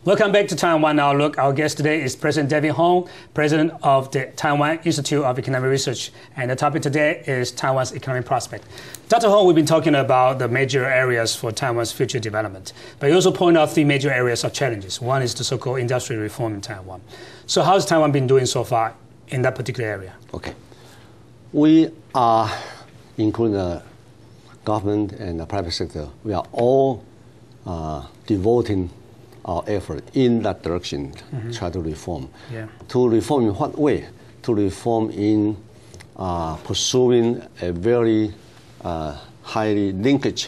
Welcome back to Taiwan Outlook. Our guest today is President David Hong, President of the Taiwan Institute of Economic Research. And the topic today is Taiwan's economic prospect. Dr. Hong, we've been talking about the major areas for Taiwan's future development. But you also point out three major areas of challenges. One is the so-called industrial reform in Taiwan. So how has Taiwan been doing so far in that particular area? Okay. We are, including the government and the private sector, we are all devoting our effort in that direction, try to reform. Yeah. To reform in what way? To reform in pursuing a very highly linkage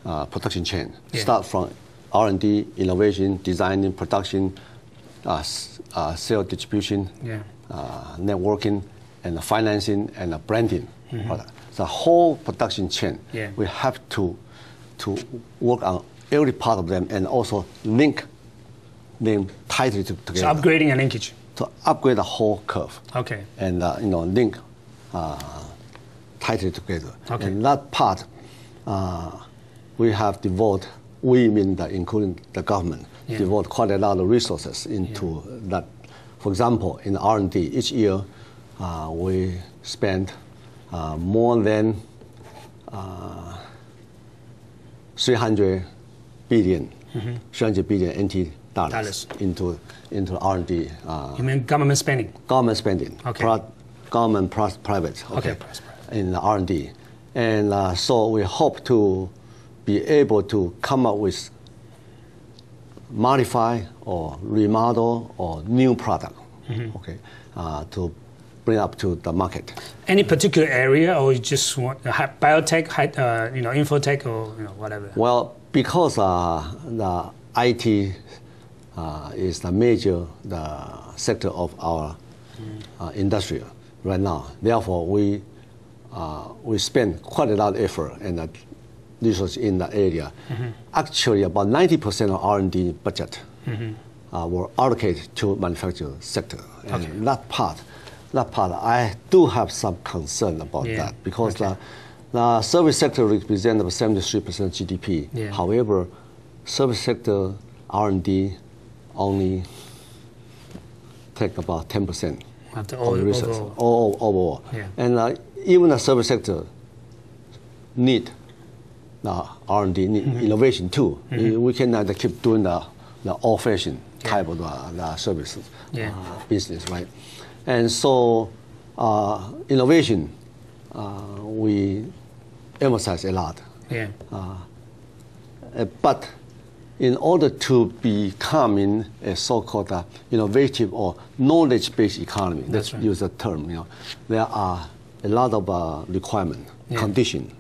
production chain. Yeah. Start from R&D, innovation, designing, production, sales distribution, yeah. Networking, and financing, and branding. The whole production chain, yeah. we have to work on every part of them and also link them tightly together. So upgrading and linkage. To upgrade the whole curve. Okay. And link tightly together. Okay. And that part, we have devoted, including the government, yeah. devote quite a lot of resources into that. For example, in R&D, each year we spend more than 300 billion NT dollars into R&D. You mean government spending? Government spending. Okay. Government private. Okay. In the R&D, and so we hope to be able to come up with modify or remodel or new product. Okay, to bring up to the market. Any particular area, or you just want biotech, infotech, or whatever? Well, because the IT is the major sector of our industry right now. Therefore, we spend quite a lot of effort and resources in that area. Actually, about 90% of R&D budget were allocated to manufacturing sector. And that part, I do have some concern about that, because the service sector represents about 73% GDP. Yeah. However, service sector R&D only take about 10% of the research overall. Yeah. And even the service sector need R&D, innovation too. We cannot keep doing the old-fashioned type of the services business, right? And so innovation, we emphasize a lot. Yeah. But in order to become a so-called innovative or knowledge-based economy, let's use the term, there are a lot of requirements, conditions.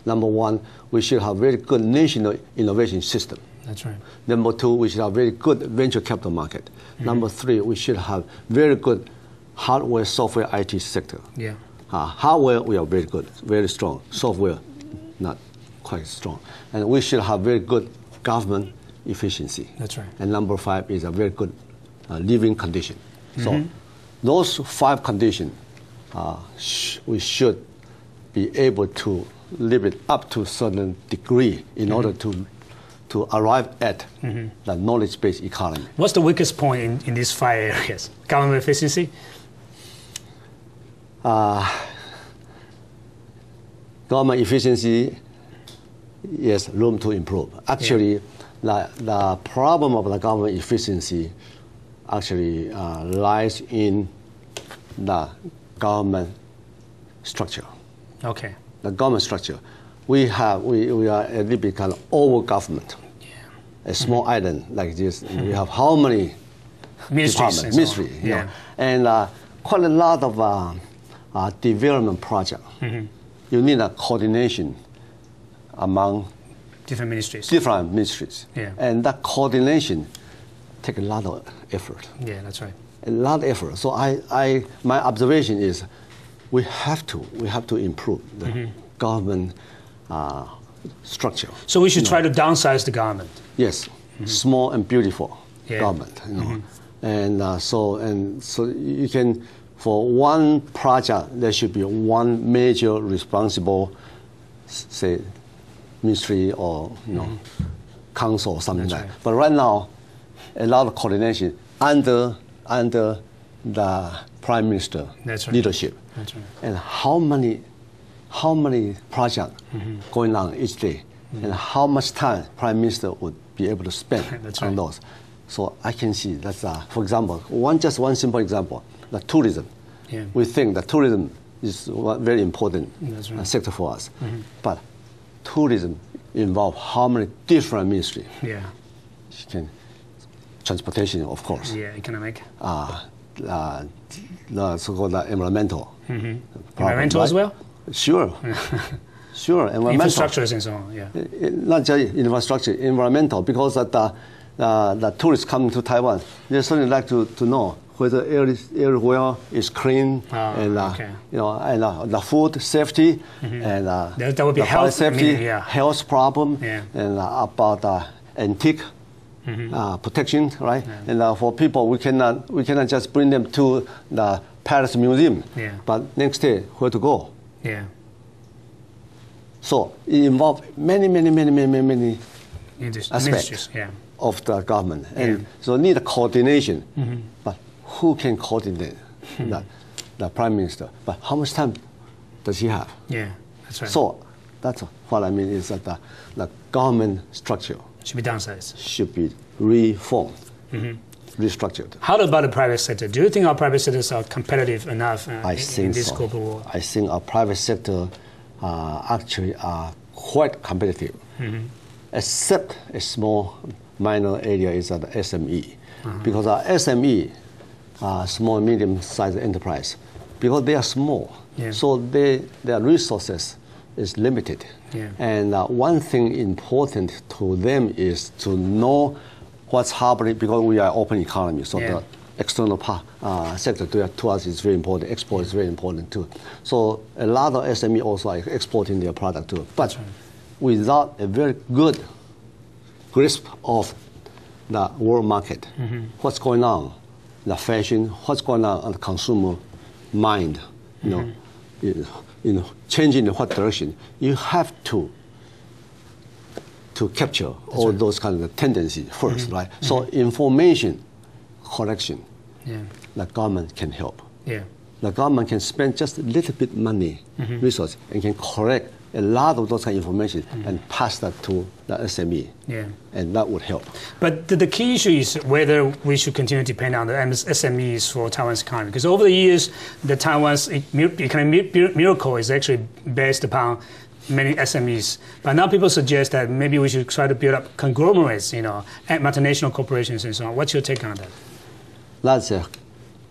Number one, we should have very good national innovation system. That's right. Number two, we should have very good venture capital market. Number three, we should have very good hardware, software, IT sector. Yeah. Hardware, we are very good, very strong. Software, not quite strong. And we should have very good government efficiency. That's right. And number five is a very good living condition. So those 5 conditions, we should be able to live it up to a certain degree in order to arrive at the knowledge-based economy. What's the weakest point in these 5 areas? Government efficiency? Government efficiency, yes, room to improve. Actually, the problem of the government efficiency actually lies in the government structure. Okay. The government structure. We are a little bit kind of over government. Yeah. A small island like this. We have how many ministries? Ministry, and quite a lot of development projects. You need a coordination among different ministries. Yeah. And that coordination takes a lot of effort. Yeah, that's right. A lot of effort. So my observation is we have to improve the government structure. So we should try to downsize the government. Yes, small and beautiful government. And so you can, for one project, there should be one major responsible, say, ministry or council or something like that. But right now, a lot of coordination under the Prime Minister leadership. That's right. And how many projects going on each day, and how much time Prime Minister would be able to spend on those. So I can see that's, for example, just one simple example, the tourism. Yeah. We think that tourism is a very important sector for us. But tourism involves how many different ministries? Yeah. Transportation, of course. Yeah, economic. The so-called environmental. Environmental as well? Sure. Sure. Infrastructures and so on, yeah. Not just infrastructure, environmental, because the tourists coming to Taiwan, they certainly like to know whether everywhere is clean, and the food safety, and that would be health safety, health problem, and about antique protection, right? And for people, we cannot just bring them to the Paris Museum, but next day where to go? Yeah. So it involves many aspects of the government, and so need a coordination. But who can coordinate the Prime Minister? But how much time does he have? Yeah, that's right. So that's what I mean is that the government structure should be downsized. Should be reformed, restructured. How about the private sector? Do you think our private sectors are competitive enough in this global world? I think our private sector actually are quite competitive, except a small minor area is the SME. Because our SME, small and medium-sized enterprise, because they are small, so their resources is limited. And one thing important to them is to know what's happening, because we are open economy, so the external sector to us is very important. Export is very important too. So a lot of SME also are exporting their product too. But without a very good grasp of the world market, what's going on, the fashion, what's going on the consumer mind, changing in what direction, you have to capture all those kind of tendencies first, right? So information collection, the government can help. The government can spend just a little bit money, resource, and can correct a lot of those kind of information and pass that to the SME, and that would help. But the key issue is whether we should continue to depend on the SMEs for Taiwan's economy. Because over the years, the Taiwan's economic miracle is actually based upon many SMEs. But now people suggest that maybe we should try to build up conglomerates, multinational corporations and so on. What's your take on that? That's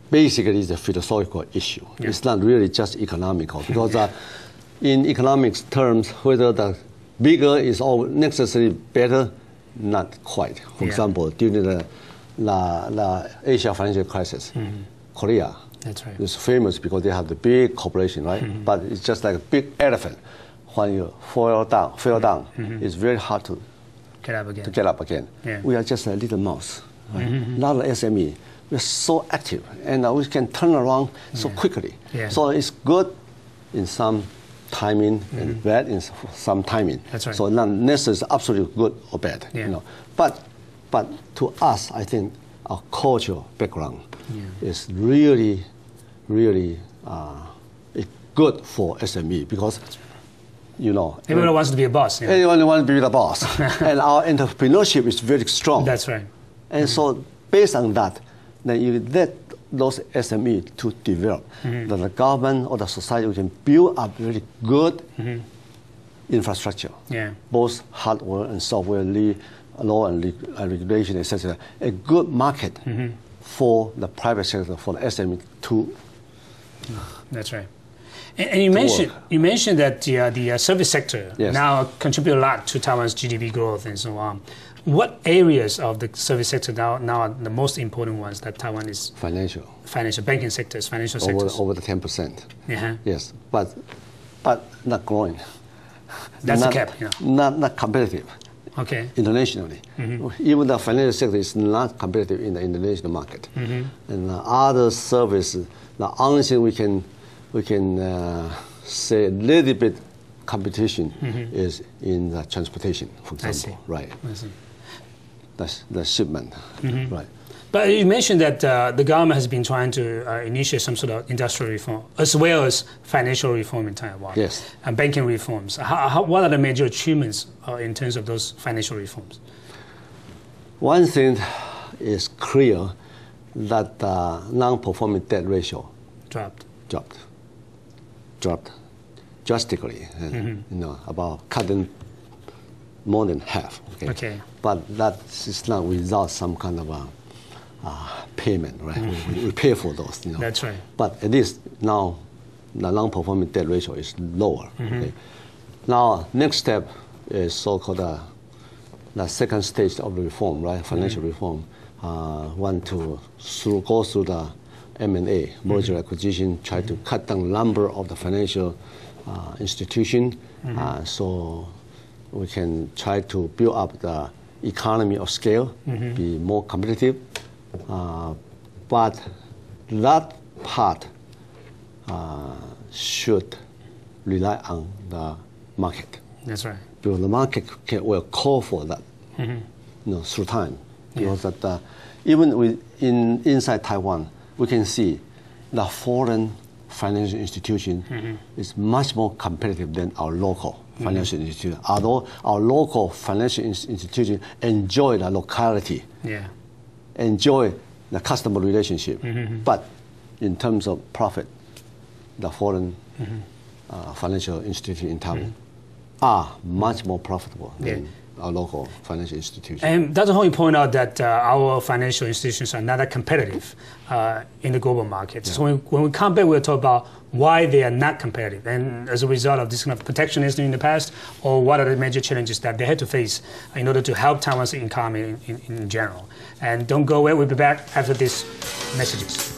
basically is a philosophical issue. It's not really just economical, because in economics terms, whether the bigger is all necessarily better, not quite. For example, during the Asia financial crisis, Korea is famous because they have the big corporation, right? But it's just like a big elephant. When you fall down, it's very hard to get up again. We are just a little mouse, right? Not an SME. We're so active, and we can turn around so quickly. So it's good in some timing and bad in some timing. So not necessarily absolutely good or bad. But to us, I think our cultural background is really good for SME, because everyone wants to be a boss. Everyone wants to be the boss, and our entrepreneurship is very strong. That's right. And so based on that, then you let those SME to develop. Then the government or the society can build up really good infrastructure, both hardware and software, law and regulation, etc. A good market for the private sector, for the SME to. That's right. And you mentioned that the service sector now contribute a lot to Taiwan's GDP growth and so on. What areas of the service sector now are the most important ones that Taiwan is? Financial banking sectors, financial sectors. Over the 10%. Yes, but not growing. That's the cap. Not competitive. Internationally, even the financial sector is not competitive in the international market. And other services, the only thing we can say a little bit competition is in the transportation, for example. I see. the shipment, right? But you mentioned that the government has been trying to initiate some sort of industrial reform, as well as financial reform in Taiwan. Yes. And banking reforms. What are the major achievements in terms of those financial reforms? One thing is clear that non-performing debt ratio dropped drastically, and, about cutting more than half. Okay. But that is not without some kind of payment, right? We pay for those. That's right. But at least now the non-performing debt ratio is lower. Okay? Now, next step is so-called the second stage of the reform, right? Financial reform. Want to go through the M&A, merger acquisition, try to cut down the number of the financial institution, so we can try to build up the economy of scale, be more competitive. But that part should rely on the market. That's right. Because the market will call for that, through time. Because that even inside Taiwan, we can see the foreign financial institution is much more competitive than our local financial institution. Although our local financial institution enjoy the locality, enjoy the customer relationship, but in terms of profit, the foreign financial institution in Taiwan are much more profitable than our local financial institutions. And Dr. Hong, you point out that our financial institutions are not that competitive in the global market. So when we come back, we'll talk about why they are not competitive, and as a result of this kind of protectionism in the past, or what are the major challenges that they had to face in order to help Taiwan's economy in general. And don't go away, we'll be back after these messages.